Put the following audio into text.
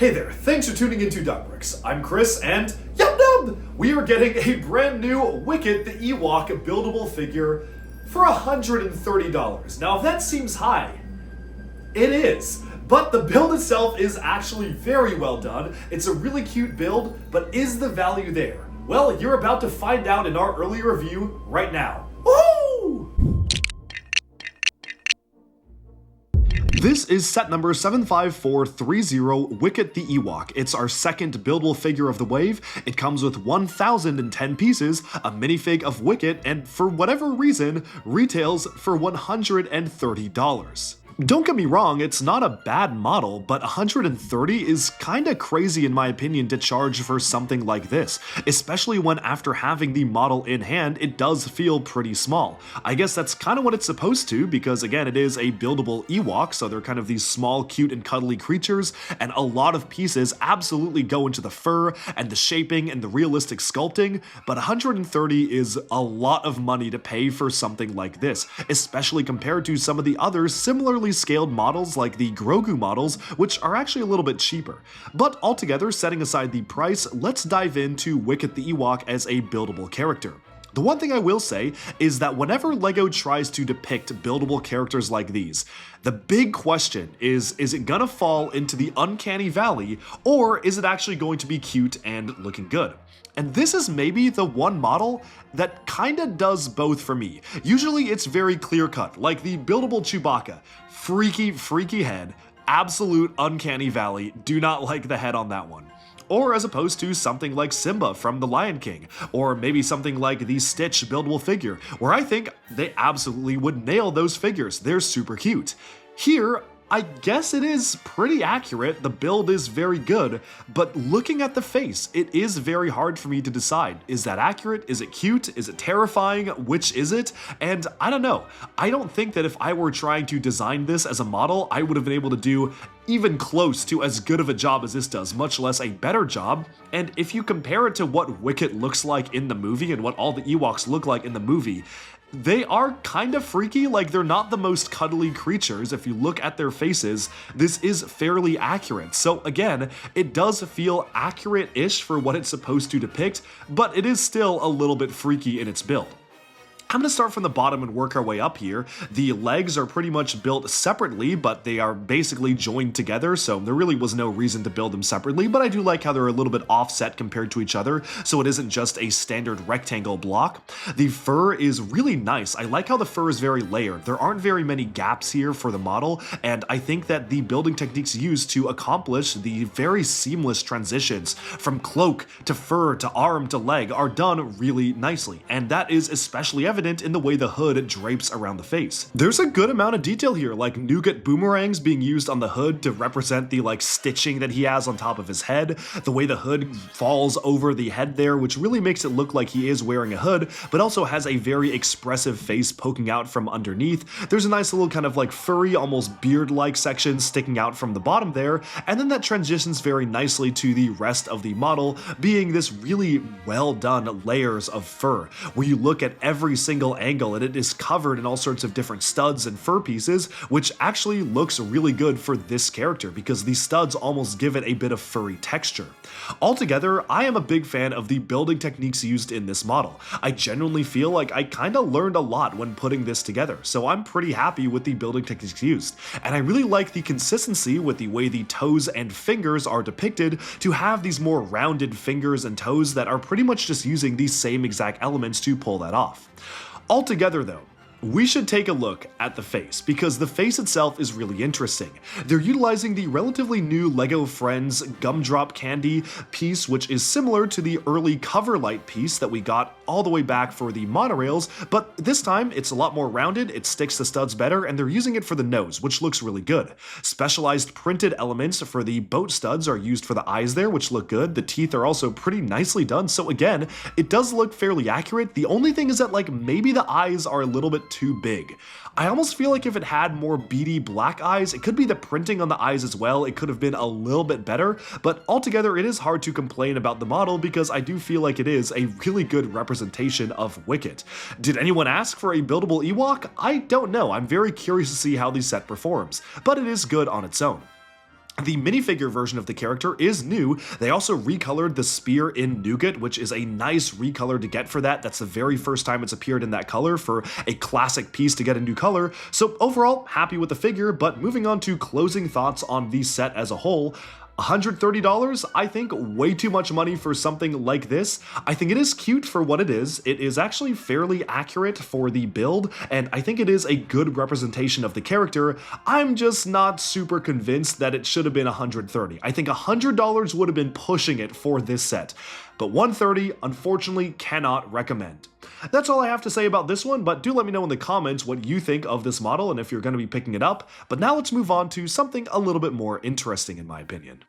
Hey there, thanks for tuning into Duckbricks. I'm Chris, and yum yum! We are getting a brand new WICKET the EWOK buildable figure for $130. Now, if that seems high, it is. But the build itself is actually very well done. It's a really cute build, but is the value there? Well, you're about to find out in our early review right now. Woohoo! This is set number 75430, WICKET the EWOK. It's our second buildable figure of the wave. It comes with 1,010 pieces, a minifig of WICKET, and for whatever reason, retails for $130. Don't get me wrong, it's not a bad model, but 130 is kinda crazy in my opinion to charge for something like this, especially when after having the model in hand, it does feel pretty small. I guess that's kind of what it's supposed to, because again, it is a buildable Ewok, so they're kind of these small, cute, and cuddly creatures, and a lot of pieces absolutely go into the fur, and the shaping, and the realistic sculpting, but 130 is a lot of money to pay for something like this, especially compared to some of the other similarly scaled models like the Grogu models, which are actually a little bit cheaper. But altogether, setting aside the price, let's dive into WICKET the EWOK as a buildable character. The one thing I will say is that whenever LEGO tries to depict buildable characters like these, the big question is it gonna fall into the uncanny valley, or is it actually going to be cute and looking good? And this is maybe the one model that kinda does both for me. Usually it's very clear cut, like the buildable Chewbacca. Freaky head, absolute uncanny valley, do not like the head on that one. Or as opposed to something like Simba from The Lion King, or maybe something like the Stitch buildable figure, where I think they absolutely would nail those figures, they're super cute. Here, I guess it is pretty accurate, the build is very good, but looking at the face, it is very hard for me to decide. Is that accurate? Is it cute? Is it terrifying? Which is it? And I don't know. I don't think that if I were trying to design this as a model, I would have been able to do even close to as good of a job as this does, much less a better job. And if you compare it to what WICKET looks like in the movie and what all the Ewoks look like in the movie, they are kind of freaky, like they're not the most cuddly creatures. If you look at their faces, this is fairly accurate. So again, it does feel accurate-ish for what it's supposed to depict, but it is still a little bit freaky in its build. I'm going to start from the bottom and work our way up here. The legs are pretty much built separately, but they are basically joined together, so there really was no reason to build them separately, but I do like how they're a little bit offset compared to each other, so it isn't just a standard rectangle block. The fur is really nice. I like how the fur is very layered. There aren't very many gaps here for the model, and I think that the building techniques used to accomplish the very seamless transitions from cloak to fur to arm to leg are done really nicely, and that is especially evident in the way the hood drapes around the face. There's a good amount of detail here, like nougat boomerangs being used on the hood to represent the stitching that he has on top of his head, the way the hood falls over the head there, which really makes it look like he is wearing a hood, but also has a very expressive face poking out from underneath. There's a nice little kind of furry, almost beard-like section sticking out from the bottom there, and then that transitions very nicely to the rest of the model, being this really well done layers of fur, where you look at every single angle and it is covered in all sorts of different studs and fur pieces, which actually looks really good for this character because these studs almost give it a bit of furry texture. Altogether, I am a big fan of the building techniques used in this model. I genuinely feel like I kinda learned a lot when putting this together, so I'm pretty happy with the building techniques used. And I really like the consistency with the way the toes and fingers are depicted to have these more rounded fingers and toes that are pretty much just using these same exact elements to pull that off. Altogether though, we should take a look at the face, because the face itself is really interesting. They're utilizing the relatively new LEGO Friends gumdrop candy piece, which is similar to the early Coverlight piece that we got all the way back for the monorails, but this time it's a lot more rounded, it sticks the studs better, and they're using it for the nose, which looks really good. Specialized printed elements for the boat studs are used for the eyes there, which look good. The teeth are also pretty nicely done, so again, it does look fairly accurate. The only thing is that maybe the eyes are a little bit too big. I almost feel like if it had more beady black eyes, it could be the printing on the eyes as well, it could have been a little bit better, but altogether it is hard to complain about the model because I do feel like it is a really good representation of WICKET. Did anyone ask for a buildable Ewok? I don't know, I'm very curious to see how the set performs, but it is good on its own. The minifigure version of the character is new. They also recolored the spear in Nougat, which is a nice recolor to get for that. That's the very first time it's appeared in that color for a classic piece to get a new color. So overall, happy with the figure, but moving on to closing thoughts on the set as a whole. $130, I think way too much money for something like this. I think it is cute for what it is. It is actually fairly accurate for the build, and I think it is a good representation of the character. I'm just not super convinced that it should have been $130. I think $100 would have been pushing it for this set, but $130 unfortunately cannot recommend. That's all I have to say about this one, but do let me know in the comments what you think of this model and if you're going to be picking it up. But now let's move on to something a little bit more interesting in my opinion.